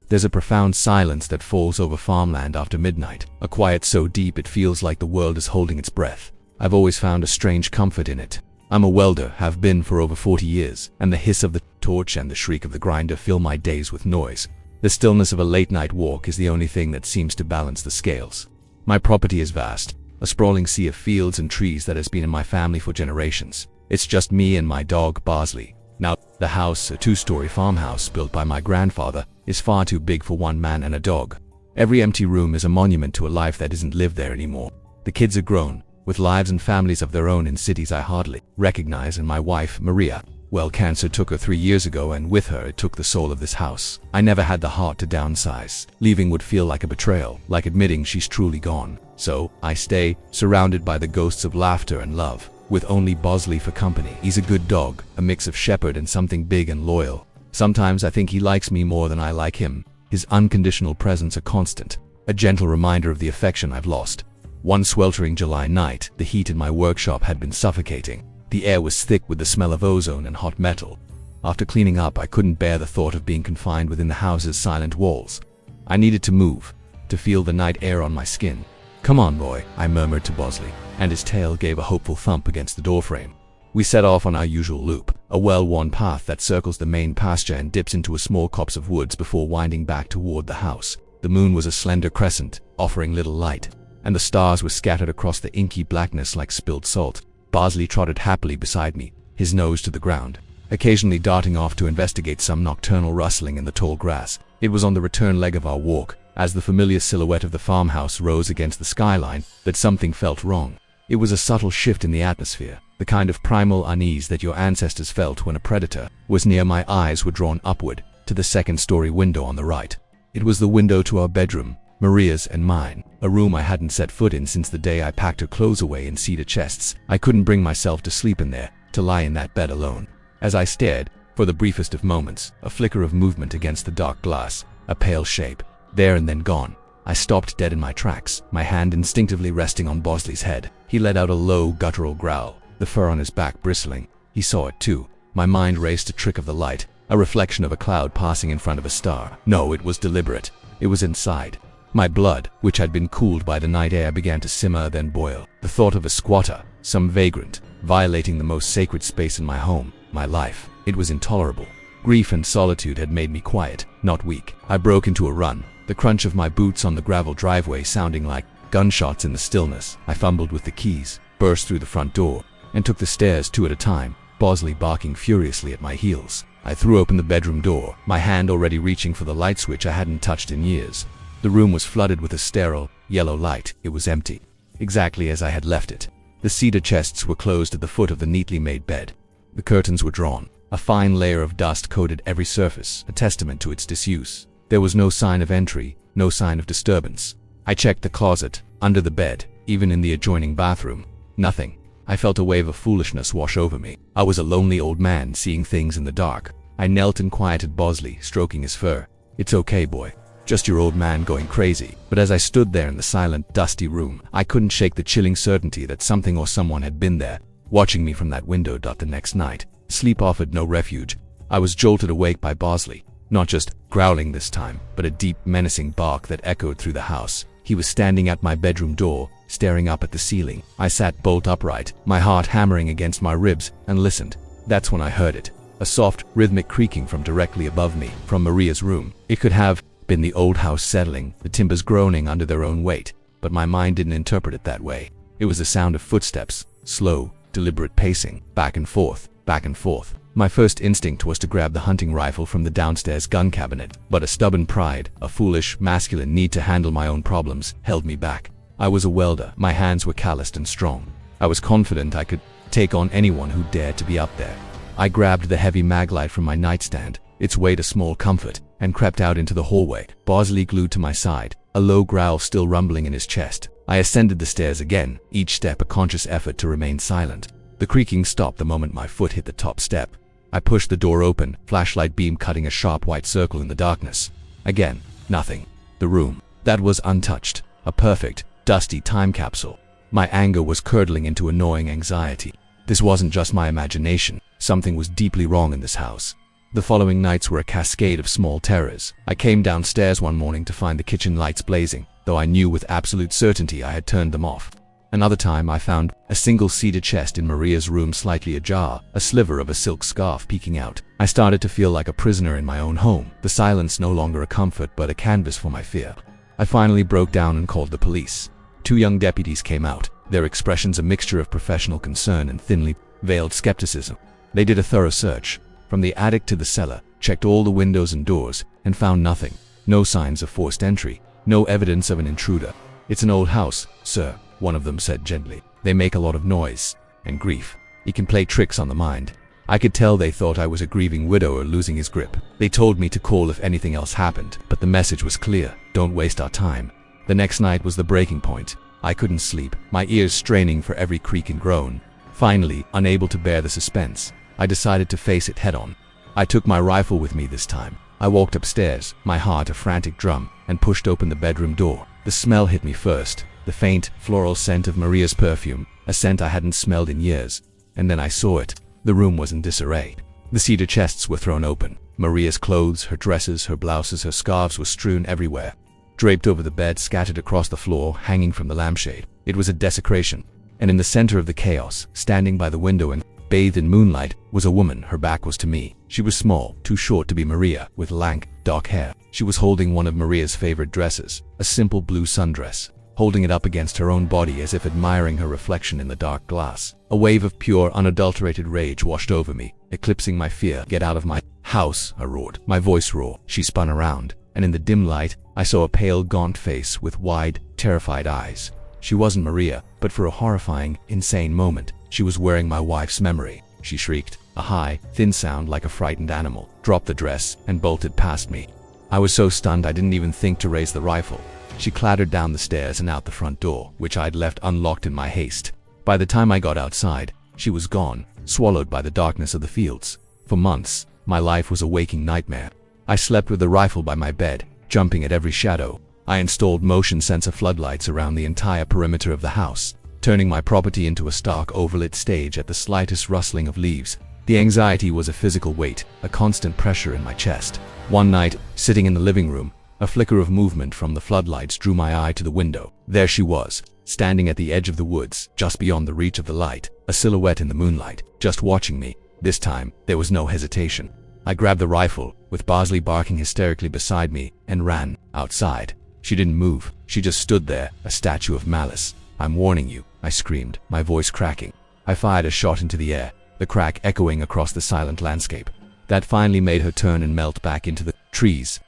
There's a profound silence that falls over farmland after midnight, a quiet so deep it feels like the world is holding its breath. I've always found a strange comfort in it. I'm a welder, have been for over 40 years, and the hiss of the torch and the shriek of the grinder fill my days with noise. The stillness of a late-night walk is the only thing that seems to balance the scales. My property is vast, a sprawling sea of fields and trees that has been in my family for generations. It's just me and my dog, Bosley. Now, the house, a two-story farmhouse built by my grandfather, is far too big for one man and a dog. Every empty room is a monument to a life that isn't lived there anymore. The kids are grown, with lives and families of their own in cities I hardly recognize, and my wife, Maria, well, cancer took her 3 years ago, and with her it took the soul of this house. I never had the heart to downsize. Leaving would feel like a betrayal, like admitting she's truly gone. So, I stay, surrounded by the ghosts of laughter and love, with only Bosley for company. He's a good dog, a mix of shepherd and something big and loyal. Sometimes I think he likes me more than I like him. His unconditional presence a constant, a gentle reminder of the affection I've lost. One sweltering July night, the heat in my workshop had been suffocating. The air was thick with the smell of ozone and hot metal. After cleaning up, I couldn't bear the thought of being confined within the house's silent walls. I needed to move, to feel the night air on my skin. "Come on, boy," I murmured to Bosley, and his tail gave a hopeful thump against the doorframe. We set off on our usual loop, a well-worn path that circles the main pasture and dips into a small copse of woods before winding back toward the house. The moon was a slender crescent, offering little light, and the stars were scattered across the inky blackness like spilled salt. Bosley trotted happily beside me, his nose to the ground, occasionally darting off to investigate some nocturnal rustling in the tall grass. It was on the return leg of our walk, as the familiar silhouette of the farmhouse rose against the skyline, that something felt wrong. It was a subtle shift in the atmosphere, the kind of primal unease that your ancestors felt when a predator was near. My eyes were drawn upward, to the second-story window on the right. It was the window to our bedroom, Maria's and mine, a room I hadn't set foot in since the day I packed her clothes away in cedar chests. I couldn't bring myself to sleep in there, to lie in that bed alone. As I stared, for the briefest of moments, a flicker of movement against the dark glass, a pale shape, there and then gone. I stopped dead in my tracks, my hand instinctively resting on Bosley's head. He let out a low, guttural growl, the fur on his back bristling. He saw it too. My mind raced a trick of the light, a reflection of a cloud passing in front of a star. No, it was deliberate. It was inside. My blood, which had been cooled by the night air, began to simmer, then boil. The thought of a squatter, some vagrant, violating the most sacred space in my home, my life. It was intolerable. Grief and solitude had made me quiet, not weak. I broke into a run, the crunch of my boots on the gravel driveway sounding like gunshots in the stillness. I fumbled with the keys, burst through the front door, and took the stairs 2 at a time, Bosley barking furiously at my heels. I threw open the bedroom door, my hand already reaching for the light switch I hadn't touched in years. The room was flooded with a sterile, yellow light. It was empty, exactly as I had left it. The cedar chests were closed at the foot of the neatly made bed. The curtains were drawn. A fine layer of dust coated every surface, a testament to its disuse. There was no sign of entry, no sign of disturbance. I checked the closet, under the bed, even in the adjoining bathroom. Nothing. I felt a wave of foolishness wash over me. I was a lonely old man seeing things in the dark. I knelt and quieted Bosley, stroking his fur. "It's okay, boy. Just your old man going crazy." But as I stood there in the silent, dusty room, I couldn't shake the chilling certainty that something or someone had been there, watching me from that window. The next night, sleep offered no refuge. I was jolted awake by Bosley, not just growling this time, but a deep, menacing bark that echoed through the house. He was standing at my bedroom door, staring up at the ceiling. I sat bolt upright, my heart hammering against my ribs, and listened. That's when I heard it. A soft, rhythmic creaking from directly above me, from Maria's room. It could have been the old house settling, the timbers groaning under their own weight, but my mind didn't interpret it that way. It was the sound of footsteps, slow, deliberate pacing, back and forth, back and forth. My first instinct was to grab the hunting rifle from the downstairs gun cabinet, but a stubborn pride, a foolish, masculine need to handle my own problems, held me back. I was a welder, my hands were calloused and strong. I was confident I could take on anyone who dared to be up there. I grabbed the heavy maglite from my nightstand, its weight a small comfort, and crept out into the hallway, Bosley glued to my side, a low growl still rumbling in his chest. I ascended the stairs again, each step a conscious effort to remain silent. The creaking stopped the moment my foot hit the top step. I pushed the door open, flashlight beam cutting a sharp white circle in the darkness. Again, nothing. The room. That was untouched. A perfect, dusty time capsule. My anger was curdling into annoying anxiety. This wasn't just my imagination. Something was deeply wrong in this house. The following nights were a cascade of small terrors. I came downstairs one morning to find the kitchen lights blazing, though I knew with absolute certainty I had turned them off. Another time I found a single cedar chest in Maria's room slightly ajar, a sliver of a silk scarf peeking out. I started to feel like a prisoner in my own home, the silence no longer a comfort but a canvas for my fear. I finally broke down and called the police. 2 young deputies came out, their expressions a mixture of professional concern and thinly veiled skepticism. They did a thorough search, from the attic to the cellar, checked all the windows and doors, and found nothing. No signs of forced entry, no evidence of an intruder. "It's an old house, sir," one of them said gently. "They make a lot of noise and grief. He can play tricks on the mind." I could tell they thought I was a grieving widower losing his grip. They told me to call if anything else happened, but the message was clear: don't waste our time. The next night was the breaking point. I couldn't sleep, my ears straining for every creak and groan. Finally, unable to bear the suspense, I decided to face it head-on. I took my rifle with me this time. I walked upstairs, my heart a frantic drum, and pushed open the bedroom door. The smell hit me first, the faint, floral scent of Maria's perfume, a scent I hadn't smelled in years. And then I saw it. The room was in disarray. The cedar chests were thrown open. Maria's clothes, her dresses, her blouses, her scarves were strewn everywhere, draped over the bed, scattered across the floor, hanging from the lampshade. It was a desecration. And in the center of the chaos, standing by the window and bathed in moonlight, was a woman. Her back was to me. She was small, too short to be Maria, with lank, dark hair. She was holding one of Maria's favorite dresses, a simple blue sundress, holding it up against her own body as if admiring her reflection in the dark glass. A wave of pure, unadulterated rage washed over me, eclipsing my fear. "Get out of my house," I roared, my voice raw. She spun around, and in the dim light, I saw a pale, gaunt face with wide, terrified eyes. She wasn't Maria, but for a horrifying, insane moment, she was wearing my wife's memory. She shrieked, a high, thin sound like a frightened animal, dropped the dress, and bolted past me. I was so stunned I didn't even think to raise the rifle. She clattered down the stairs and out the front door, which I'd left unlocked in my haste. By the time I got outside, she was gone, swallowed by the darkness of the fields. For months, my life was a waking nightmare. I slept with the rifle by my bed, jumping at every shadow. I installed motion sensor floodlights around the entire perimeter of the house, turning my property into a stark, overlit stage at the slightest rustling of leaves. The anxiety was a physical weight, a constant pressure in my chest. One night, sitting in the living room, a flicker of movement from the floodlights drew my eye to the window. There she was, standing at the edge of the woods, just beyond the reach of the light, a silhouette in the moonlight, just watching me. This time, there was no hesitation. I grabbed the rifle, with Bosley barking hysterically beside me, and ran outside. She didn't move. She just stood there, a statue of malice. "I'm warning you," I screamed, my voice cracking. I fired a shot into the air, the crack echoing across the silent landscape. That finally made her turn and melt back into the trees.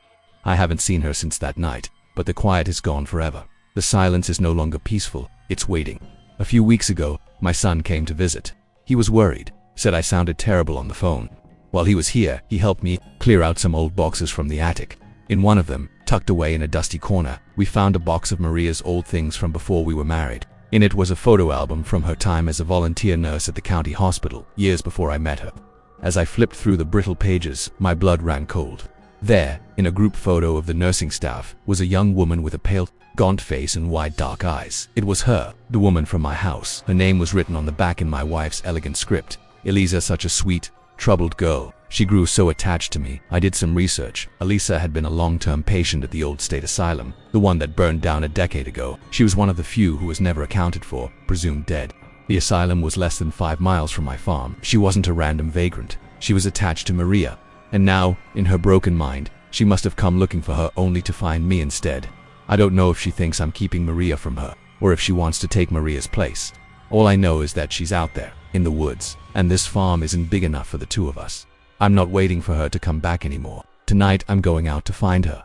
I haven't seen her since that night, but the quiet is gone forever. The silence is no longer peaceful, it's waiting. A few weeks ago, my son came to visit. He was worried, said I sounded terrible on the phone. While he was here, he helped me clear out some old boxes from the attic. In one of them, tucked away in a dusty corner, we found a box of Maria's old things from before we were married. In it was a photo album from her time as a volunteer nurse at the county hospital, years before I met her. As I flipped through the brittle pages, my blood ran cold. There, in a group photo of the nursing staff, was a young woman with a pale, gaunt face and wide dark eyes. It was her, the woman from my house. Her name was written on the back in my wife's elegant script. Elisa, such a sweet, troubled girl. She grew so attached to me. I did some research. Elisa had been a long-term patient at the old state asylum, the one that burned down a decade ago. She was one of the few who was never accounted for, presumed dead. The asylum was less than 5 miles from my farm. She wasn't a random vagrant. She was attached to Maria. And now, in her broken mind, she must have come looking for her only to find me instead. I don't know if she thinks I'm keeping Maria from her, or if she wants to take Maria's place. All I know is that she's out there, in the woods, and this farm isn't big enough for the two of us. I'm not waiting for her to come back anymore. Tonight, I'm going out to find her.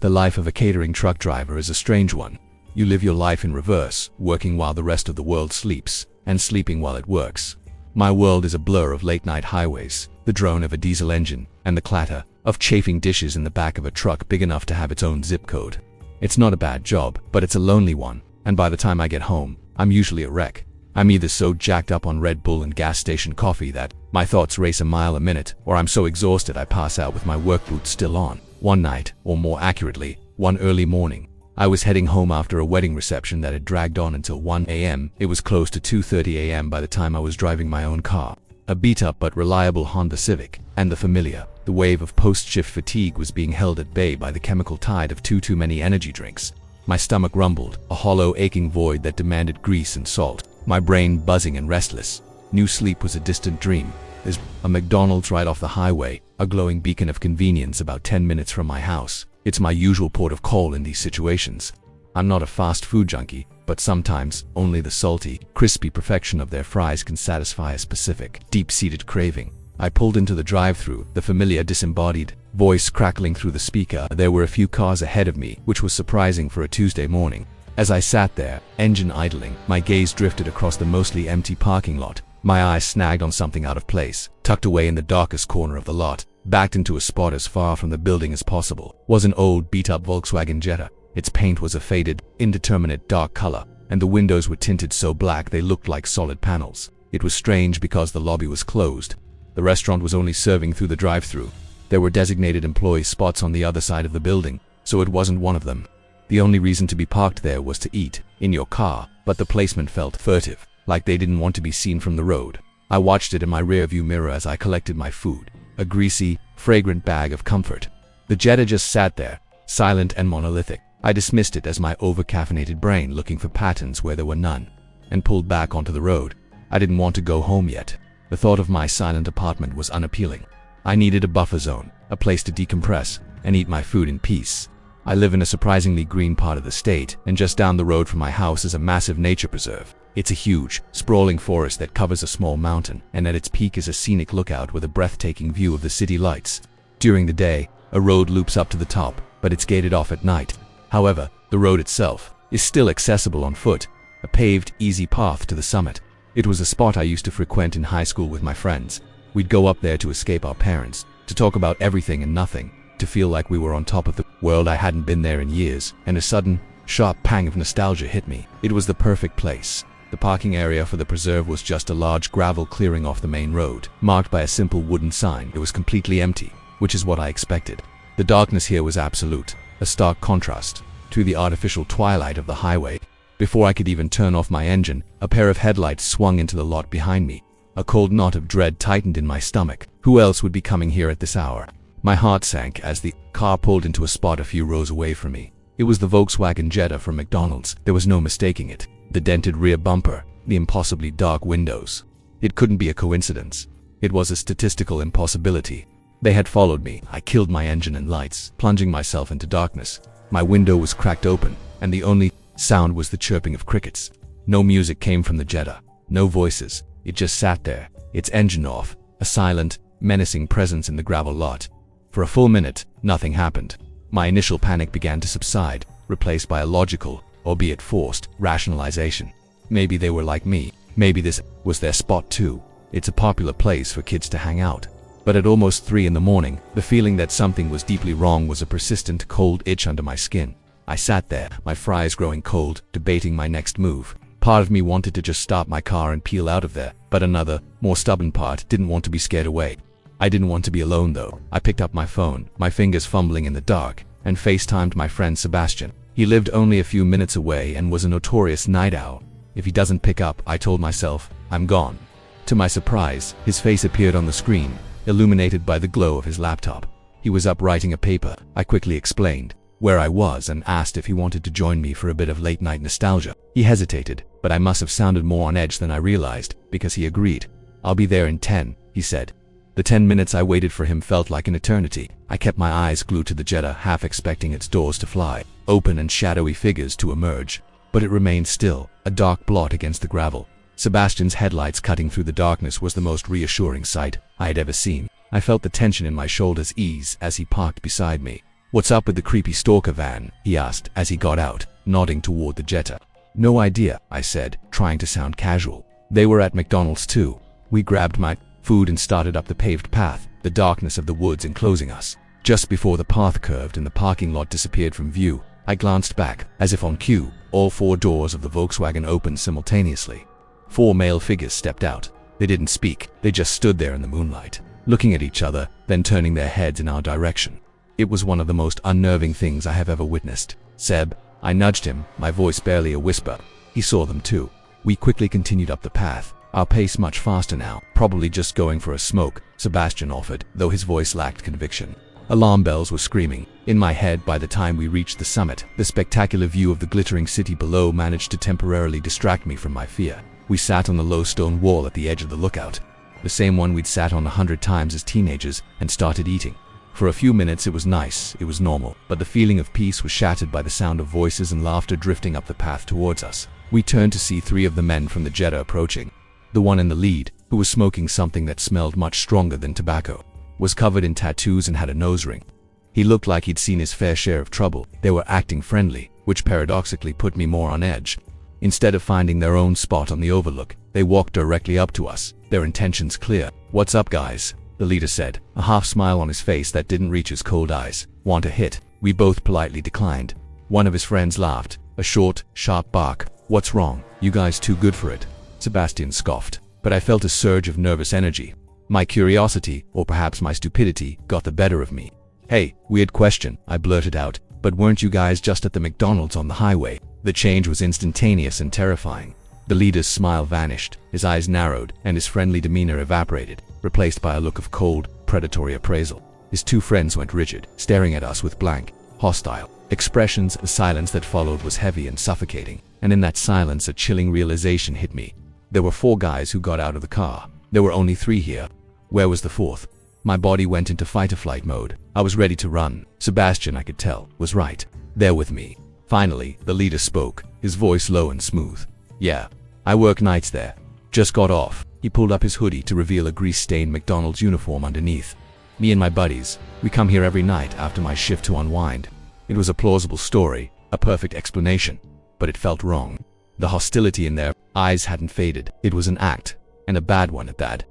The life of a catering truck driver is a strange one. You live your life in reverse, working while the rest of the world sleeps, and sleeping while it works. My world is a blur of late-night highways, the drone of a diesel engine, and the clatter of chafing dishes in the back of a truck big enough to have its own zip code. It's not a bad job, but it's a lonely one, and by the time I get home, I'm usually a wreck. I'm either so jacked up on Red Bull and gas station coffee that my thoughts race a mile a minute, or I'm so exhausted I pass out with my work boots still on. One night, or more accurately, one early morning, I was heading home after a wedding reception that had dragged on until 1 a.m. It was close to 2:30 a.m. by the time I was driving my own car. a beat-up but reliable Honda Civic, and the familiar. The wave of post-shift fatigue was being held at bay by the chemical tide of too many energy drinks. My stomach rumbled, a hollow, aching void that demanded grease and salt. My brain buzzing and restless. New sleep was a distant dream. There's a McDonald's right off the highway, a glowing beacon of convenience about 10 minutes from my house. It's my usual port of call in these situations. I'm not a fast food junkie, but sometimes only the salty, crispy perfection of their fries can satisfy a specific, deep-seated craving. I pulled into the drive-thru, the familiar disembodied voice crackling through the speaker. There were a few cars ahead of me, which was surprising for a Tuesday morning. As I sat there, engine idling, my gaze drifted across the mostly empty parking lot. My eyes snagged on something out of place, tucked away in the darkest corner of the lot, backed into a spot as far from the building as possible. Was an old, beat-up Volkswagen Jetta. Its paint was a faded, indeterminate dark color, and the windows were tinted so black they looked like solid panels. It was strange because the lobby was closed. The restaurant was only serving through the drive-thru. There were designated employee spots on the other side of the building, so it wasn't one of them. The only reason to be parked there was to eat, in your car, but the placement felt furtive, like they didn't want to be seen from the road. I watched it in my rearview mirror as I collected my food, a greasy, fragrant bag of comfort. The Jetta just sat there, silent and monolithic. I dismissed it as my over-caffeinated brain looking for patterns where there were none, and pulled back onto the road. I didn't want to go home yet. The thought of my silent apartment was unappealing. I needed a buffer zone, a place to decompress, and eat my food in peace. I live in a surprisingly green part of the state, and just down the road from my house is a massive nature preserve. It's a huge, sprawling forest that covers a small mountain, and at its peak is a scenic lookout with a breathtaking view of the city lights. During the day, a road loops up to the top, but it's gated off at night. However, the road itself is still accessible on foot, a paved, easy path to the summit. It was a spot I used to frequent in high school with my friends. We'd go up there to escape our parents, to talk about everything and nothing, to feel like we were on top of the world. I hadn't been there in years, and a sudden, sharp pang of nostalgia hit me. It was the perfect place. The parking area for the preserve was just a large gravel clearing off the main road, marked by a simple wooden sign. It was completely empty, which is what I expected. The darkness here was absolute, a stark contrast to the artificial twilight of the highway. Before I could even turn off my engine, a pair of headlights swung into the lot behind me. A cold knot of dread tightened in my stomach. Who else would be coming here at this hour? My heart sank as the car pulled into a spot a few rows away from me. It was the Volkswagen Jetta from McDonald's. There was no mistaking it. The dented rear bumper, the impossibly dark windows. It couldn't be a coincidence. It was a statistical impossibility. They had followed me. I killed my engine and lights, plunging myself into darkness. My window was cracked open, and the only sound was the chirping of crickets. No music came from the Jetta. No voices. It just sat there, its engine off, a silent, menacing presence in the gravel lot. For a full minute, nothing happened. My initial panic began to subside, replaced by a logical, albeit forced, rationalization. Maybe they were like me. Maybe this was their spot too. It's a popular place for kids to hang out. But at almost 3 in the morning, the feeling that something was deeply wrong was a persistent cold itch under my skin. I sat there, my fries growing cold, debating my next move. Part of me wanted to just stop my car and peel out of there, but another, more stubborn part didn't want to be scared away. I didn't want to be alone though. I picked up my phone, my fingers fumbling in the dark, and FaceTimed my friend Sebastian. He lived only a few minutes away and was a notorious night owl. If he doesn't pick up, I told myself, I'm gone. To my surprise, his face appeared on the screen, illuminated by the glow of his laptop. He was up writing a paper. I quickly explained where I was and asked if he wanted to join me for a bit of late-night nostalgia. He hesitated, but I must have sounded more on edge than I realized, because he agreed. I'll be there in 10, he said. The 10 minutes I waited for him felt like an eternity. I kept my eyes glued to the Jetta, half expecting its doors to fly open and shadowy figures to emerge. But it remained still, a dark blot against the gravel. Sebastian's headlights cutting through the darkness was the most reassuring sight I had ever seen. I felt the tension in my shoulders ease as he parked beside me. "What's up with the creepy Stalker van?" he asked as he got out, nodding toward the Jetta. "No idea," I said, trying to sound casual. They were at McDonald's too. We grabbed my food and started up the paved path, the darkness of the woods enclosing us. Just before the path curved and the parking lot disappeared from view, I glanced back, as if on cue. All 4 doors of the Volkswagen opened simultaneously. 4 male figures stepped out. They didn't speak, they just stood there in the moonlight, looking at each other, then turning their heads in our direction. It was one of the most unnerving things I have ever witnessed. "Seb," I nudged him, my voice barely a whisper. He saw them too. We quickly continued up the path, Our pace much faster now, probably just going for a smoke, Sebastian offered, though his voice lacked conviction. Alarm bells were screaming. In my head, by the time we reached the summit, the spectacular view of the glittering city below managed to temporarily distract me from my fear. We sat on the low stone wall at the edge of the lookout, the same one we'd sat on 100 times as teenagers, and started eating. For a few minutes it was nice, it was normal, but the feeling of peace was shattered by the sound of voices and laughter drifting up the path towards us. We turned to see 3 of the men from the Jetta approaching. The one in the lead, who was smoking something that smelled much stronger than tobacco, was covered in tattoos and had a nose ring. He looked like he'd seen his fair share of trouble. They were acting friendly, which paradoxically put me more on edge. Instead of finding their own spot on the overlook, they walked directly up to us, their intentions clear. "What's up, guys?" the leader said, a half smile on his face that didn't reach his cold eyes. "Want a hit?" We both politely declined. One of his friends laughed, a short, sharp bark. "What's wrong? You guys too good for it?" Sebastian scoffed, but I felt a surge of nervous energy. My curiosity, or perhaps my stupidity, got the better of me. "Hey, weird question," I blurted out, "but weren't you guys just at the McDonald's on the highway?" The change was instantaneous and terrifying. The leader's smile vanished, his eyes narrowed, and his friendly demeanor evaporated, replaced by a look of cold, predatory appraisal. His 2 friends went rigid, staring at us with blank, hostile expressions. The silence that followed was heavy and suffocating, and in that silence a chilling realization hit me. There were 4 guys who got out of the car. There were only 3 here. Where was the 4th? My body went into fight-or-flight mode. I was ready to run. Sebastian, I could tell, was right there with me. Finally, the leader spoke, his voice low and smooth. "Yeah, I work nights there. Just got off." He pulled up his hoodie to reveal a grease-stained McDonald's uniform underneath. "Me and my buddies, we come here every night after my shift to unwind." It was a plausible story, a perfect explanation, but it felt wrong. The hostility in their eyes hadn't faded. It was an act, and a bad one at that.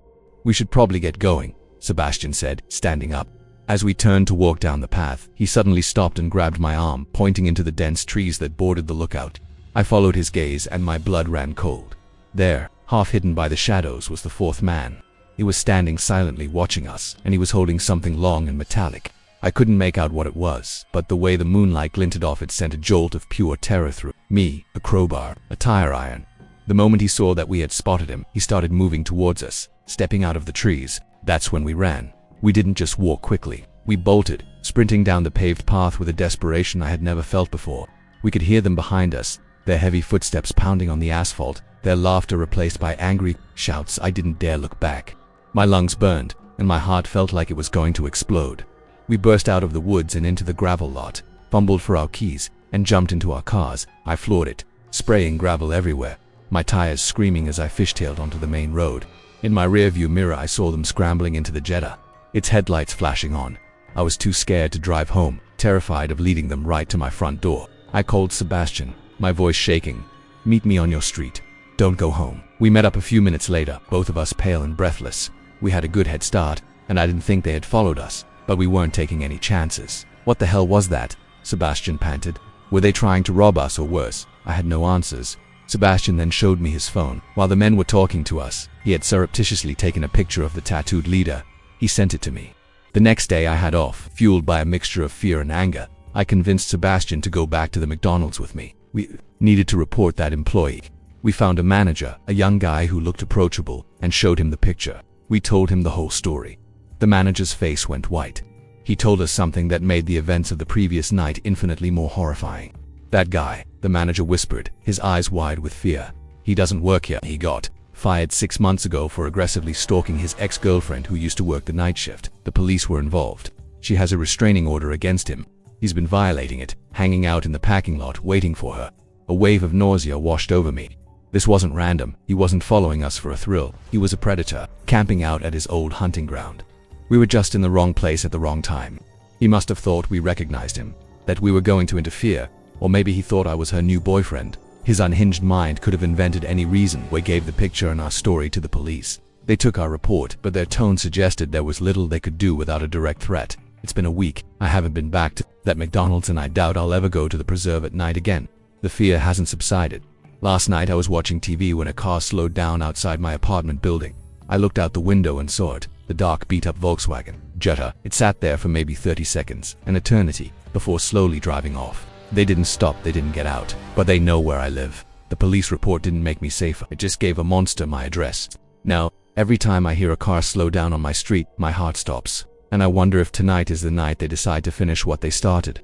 "We should probably get going," Sebastian said, standing up. As we turned to walk down the path, he suddenly stopped and grabbed my arm, pointing into the dense trees that bordered the lookout. I followed his gaze and my blood ran cold. There, half hidden by the shadows, was the 4th man. He was standing silently watching us, and he was holding something long and metallic. I couldn't make out what it was, but the way the moonlight glinted off it sent a jolt of pure terror through me. A crowbar, a tire iron. The moment he saw that we had spotted him, he started moving towards us, stepping out of the trees. That's when we ran. We didn't just walk quickly. We bolted, sprinting down the paved path with a desperation I had never felt before. We could hear them behind us, their heavy footsteps pounding on the asphalt, their laughter replaced by angry shouts. I didn't dare look back. My lungs burned, and my heart felt like it was going to explode. We burst out of the woods and into the gravel lot, fumbled for our keys, and jumped into our cars. I floored it, spraying gravel everywhere, my tires screaming as I fishtailed onto the main road. In my rearview mirror I saw them scrambling into the Jetta, its headlights flashing on. I was too scared to drive home, terrified of leading them right to my front door. I called Sebastian, my voice shaking. "Meet me on your street. Don't go home." We met up a few minutes later, both of us pale and breathless. We had a good head start, and I didn't think they had followed us, but we weren't taking any chances. "What the hell was that?" Sebastian panted. "Were they trying to rob us or worse?" I had no answers. Sebastian then showed me his phone. While the men were talking to us, he had surreptitiously taken a picture of the tattooed leader. He sent it to me. The next day I had off, fueled by a mixture of fear and anger. I convinced Sebastian to go back to the McDonald's with me. We needed to report that employee. We found a manager, a young guy who looked approachable, and showed him the picture. We told him the whole story. The manager's face went white. He told us something that made the events of the previous night infinitely more horrifying. "That guy," the manager whispered, his eyes wide with fear. "He doesn't work here. He got fired 6 months ago for aggressively stalking his ex-girlfriend who used to work the night shift. The police were involved. She has a restraining order against him. He's been violating it, hanging out in the parking lot waiting for her." A wave of nausea washed over me. This wasn't random. He wasn't following us for a thrill. He was a predator, camping out at his old hunting ground. We were just in the wrong place at the wrong time. He must have thought we recognized him, that we were going to interfere, or maybe he thought I was her new boyfriend. His unhinged mind could have invented any reason. We gave the picture and our story to the police. They took our report, but their tone suggested there was little they could do without a direct threat. It's been a week. I haven't been back to that McDonald's, and I doubt I'll ever go to the preserve at night again. The fear hasn't subsided. Last night I was watching TV when a car slowed down outside my apartment building. I looked out the window and saw it, the dark beat-up Volkswagen Jetta. It sat there for maybe 30 seconds, an eternity, before slowly driving off. They didn't stop, they didn't get out, but they know where I live. The police report didn't make me safer. It just gave a monster my address. Now, every time I hear a car slow down on my street, my heart stops. And I wonder if tonight is the night they decide to finish what they started.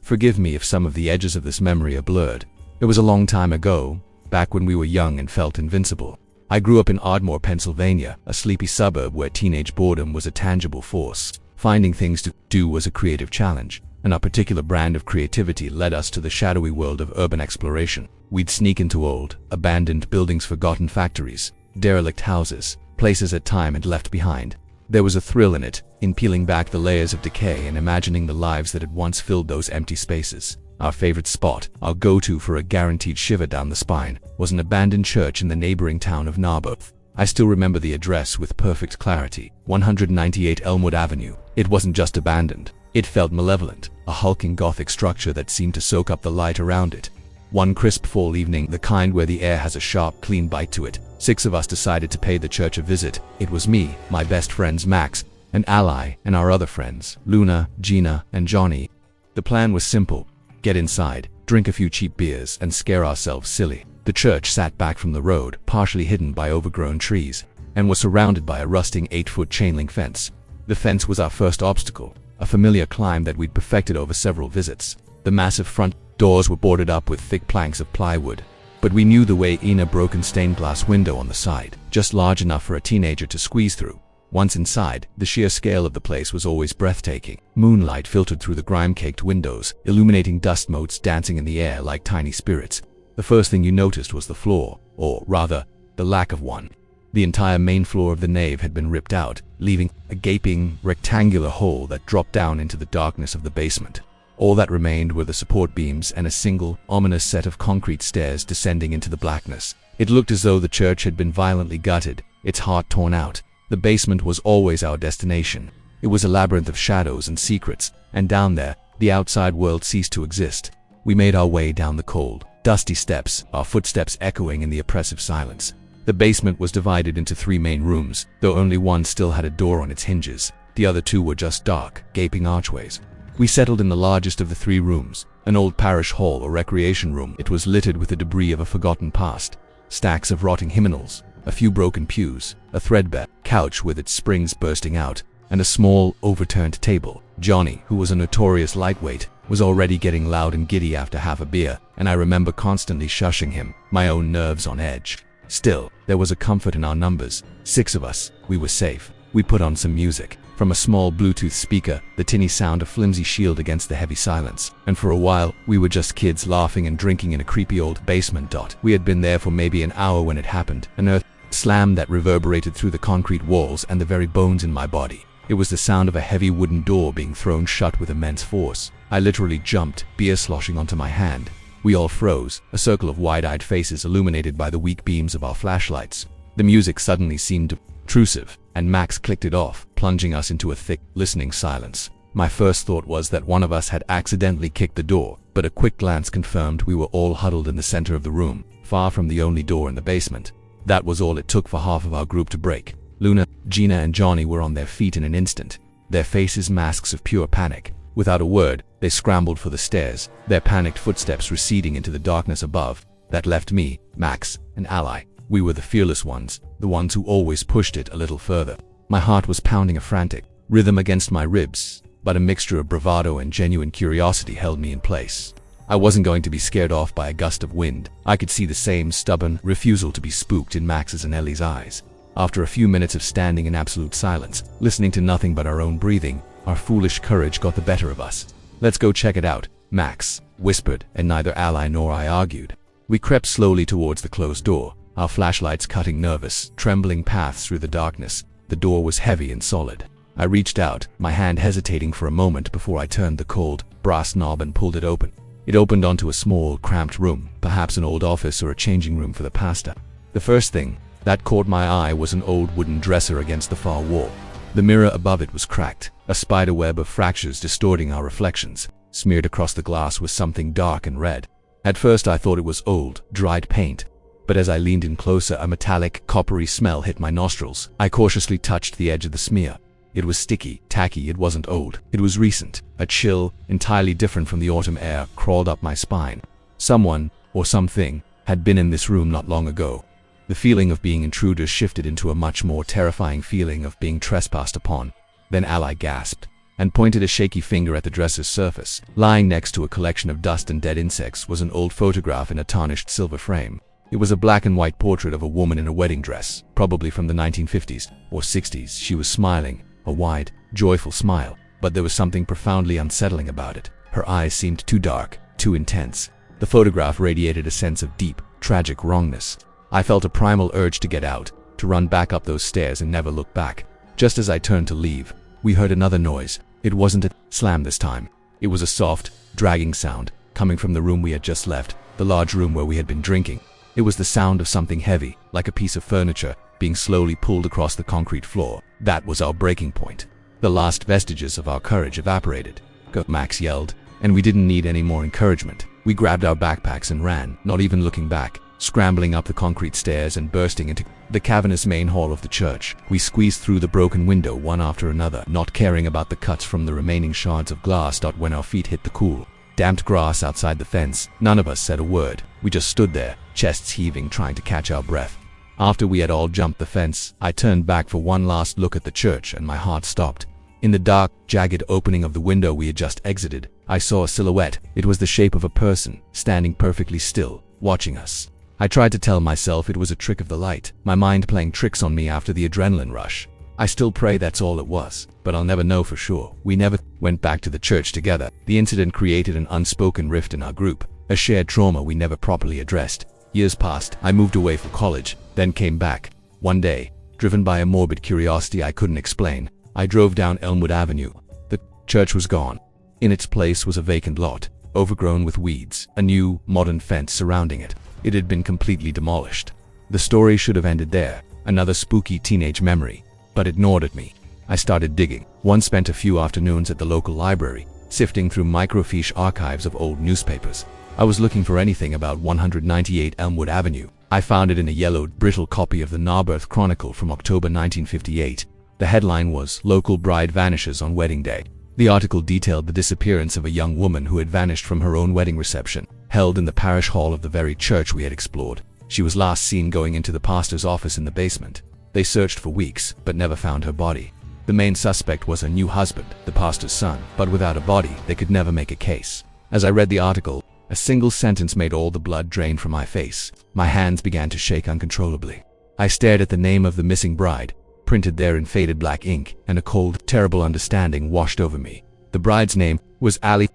Forgive me if some of the edges of this memory are blurred. It was a long time ago, back when we were young and felt invincible. I grew up in Ardmore, Pennsylvania, a sleepy suburb where teenage boredom was a tangible force. Finding things to do was a creative challenge, and our particular brand of creativity led us to the shadowy world of urban exploration. We'd sneak into old, abandoned buildings, forgotten factories, derelict houses, places that time had left behind. There was a thrill in it, in peeling back the layers of decay and imagining the lives that had once filled those empty spaces. Our favorite spot, our go-to for a guaranteed shiver down the spine, was an abandoned church in the neighboring town of Narberth. I still remember the address with perfect clarity, 198 Elmwood Avenue. It wasn't just abandoned. It felt malevolent, a hulking Gothic structure that seemed to soak up the light around it. One crisp fall evening, the kind where the air has a sharp, clean bite to it, 6 of us decided to pay the church a visit. It was me, my best friends Max, an ally, and our other friends, Luna, Gina, and Johnny. The plan was simple. Get inside, drink a few cheap beers, and scare ourselves silly. The church sat back from the road, partially hidden by overgrown trees, and was surrounded by a rusting 8-foot chain-link fence. The fence was our first obstacle, a familiar climb that we'd perfected over several visits. The massive front doors were boarded up with thick planks of plywood, but we knew the way in a broken stained glass window on the side, just large enough for a teenager to squeeze through. Once inside, the sheer scale of the place was always breathtaking. Moonlight filtered through the grime-caked windows, illuminating dust motes dancing in the air like tiny spirits. The first thing you noticed was the floor, or rather, the lack of one. The entire main floor of the nave had been ripped out, leaving a gaping, rectangular hole that dropped down into the darkness of the basement. All that remained were the support beams and a single, ominous set of concrete stairs descending into the blackness. It looked as though the church had been violently gutted, its heart torn out. The basement was always our destination. It was a labyrinth of shadows and secrets, and down there, the outside world ceased to exist. We made our way down the cold, dusty steps, our footsteps echoing in the oppressive silence. The basement was divided into 3 main rooms, though only one still had a door on its hinges. The other 2 were just dark, gaping archways. We settled in the largest of the 3 rooms, an old parish hall or recreation room. It was littered with the debris of a forgotten past, stacks of rotting hymnals, a few broken pews, a threadbare couch with its springs bursting out, and a small, overturned table. Johnny, who was a notorious lightweight, was already getting loud and giddy after half a beer, and I remember constantly shushing him, my own nerves on edge. Still, there was a comfort in our numbers. 6 of us, we were safe. We put on some music. From a small Bluetooth speaker, the tinny sound a flimsy shield against the heavy silence. And for a while, we were just kids laughing and drinking in a creepy old basement. We had been there for maybe an hour when it happened. An earth slam that reverberated through the concrete walls and the very bones in my body. It was the sound of a heavy wooden door being thrown shut with immense force. I literally jumped, beer sloshing onto my hand. We all froze, a circle of wide-eyed faces illuminated by the weak beams of our flashlights. The music suddenly seemed obtrusive, and Max clicked it off, plunging us into a thick, listening silence. My first thought was that one of us had accidentally kicked the door, but a quick glance confirmed we were all huddled in the center of the room, far from the only door in the basement. That was all it took for half of our group to break. Luna, Gina, and Johnny were on their feet in an instant, their faces masks of pure panic. Without a word, they scrambled for the stairs, their panicked footsteps receding into the darkness above. That left me, Max, an ally. We were the fearless ones, the ones who always pushed it a little further. My heart was pounding a frantic rhythm against my ribs, but a mixture of bravado and genuine curiosity held me in place. I wasn't going to be scared off by a gust of wind. I could see the same stubborn refusal to be spooked in Max's and Ellie's eyes. After a few minutes of standing in absolute silence, listening to nothing but our own breathing, our foolish courage got the better of us. "Let's go check it out," Max whispered, and neither ally nor I argued. We crept slowly towards the closed door, our flashlights cutting nervous, trembling paths through the darkness. The door was heavy and solid. I reached out, my hand hesitating for a moment before I turned the cold, brass knob and pulled it open. It opened onto a small, cramped room, perhaps an old office or a changing room for the pastor. The first thing that caught my eye was an old wooden dresser against the far wall. The mirror above it was cracked, a spiderweb of fractures distorting our reflections. Smeared across the glass was something dark and red. At first I thought it was old, dried paint, but as I leaned in closer, a metallic, coppery smell hit my nostrils. I cautiously touched the edge of the smear. It was sticky, tacky, it wasn't old. It was recent. A chill, entirely different from the autumn air, crawled up my spine. Someone, or something, had been in this room not long ago. The feeling of being intruders shifted into a much more terrifying feeling of being trespassed upon. Then Ally gasped, and pointed a shaky finger at the dresser's surface. Lying next to a collection of dust and dead insects was an old photograph in a tarnished silver frame. It was a black and white portrait of a woman in a wedding dress, probably from the 1950s or 60s. She was smiling, a wide, joyful smile, but there was something profoundly unsettling about it. Her eyes seemed too dark, too intense. The photograph radiated a sense of deep, tragic wrongness. I felt a primal urge to get out, to run back up those stairs and never look back. Just as I turned to leave, we heard another noise. It wasn't a slam this time. It was a soft, dragging sound, coming from the room we had just left, the large room where we had been drinking. It was the sound of something heavy, like a piece of furniture, being slowly pulled across the concrete floor. That was our breaking point. The last vestiges of our courage evaporated. Go, Max yelled, and we didn't need any more encouragement. We grabbed our backpacks and ran, not even looking back, scrambling up the concrete stairs and bursting into the cavernous main hall of the church. We squeezed through the broken window one after another, not caring about the cuts from the remaining shards of glass. When our feet hit the cool, damped grass outside the fence, none of us said a word. We just stood there, chests heaving, trying to catch our breath. After we had all jumped the fence, I turned back for one last look at the church and my heart stopped. In the dark, jagged opening of the window we had just exited, I saw a silhouette. It was the shape of a person, standing perfectly still, watching us. I tried to tell myself it was a trick of the light, my mind playing tricks on me after the adrenaline rush. I still pray that's all it was, but I'll never know for sure. We never went back to the church together. The incident created an unspoken rift in our group, a shared trauma we never properly addressed. Years passed. I moved away for college, then came back. One day, driven by a morbid curiosity I couldn't explain, I drove down Elmwood Avenue. The church was gone. In its place was a vacant lot, overgrown with weeds, a new, modern fence surrounding it. It had been completely demolished. The story should have ended there, another spooky teenage memory, but it gnawed at me. I started digging. One spent a few afternoons at the local library, sifting through microfiche archives of old newspapers. I was looking for anything about 198 Elmwood Avenue. I found it in a yellowed, brittle copy of the Narberth Chronicle from October 1958. The headline was, "Local Bride Vanishes on Wedding Day." The article detailed the disappearance of a young woman who had vanished from her own wedding reception, held in the parish hall of the very church we had explored. She was last seen going into the pastor's office in the basement. They searched for weeks, but never found her body. The main suspect was her new husband, the pastor's son, but without a body, they could never make a case. As I read the article, a single sentence made all the blood drain from my face. My hands began to shake uncontrollably. I stared at the name of the missing bride, printed there in faded black ink, and a cold, terrible understanding washed over me. The bride's name was Allie.